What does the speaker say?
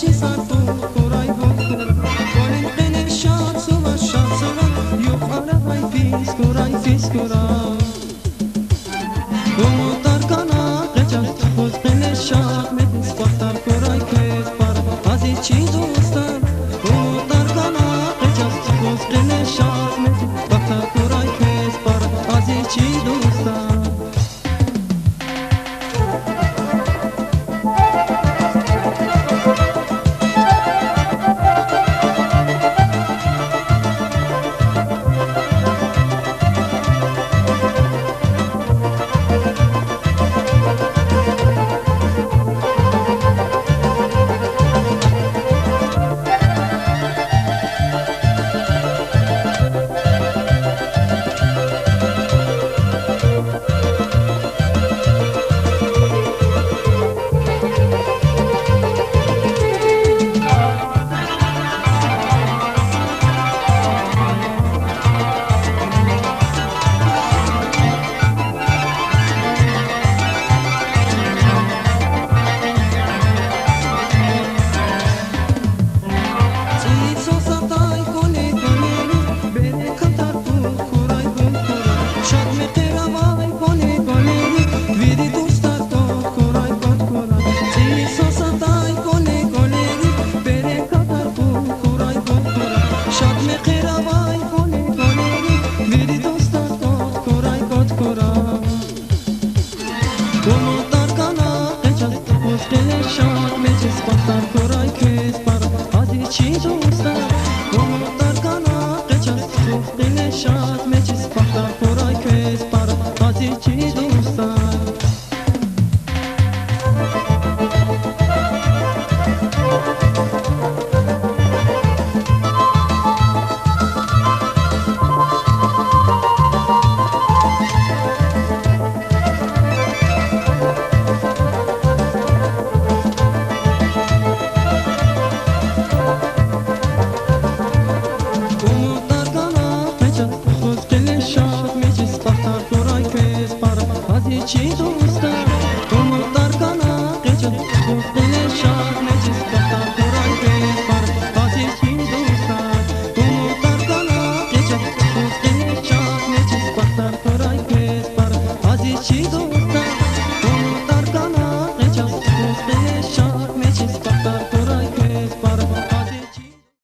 چی سر تو کورای بود کورای قل شاد سوا شاد سوا یو خاله های فیس کورای فیس کورای umutlar kana qeçar xuz qile şah metis baxtar koray kez par az içi dostlar umutlar kana qeçar xuz qile şah metis baxtar koray kez par az içi dostlar umutlar kana qeçar xuz qile şah metis baxtar koray kez par az içi dostlar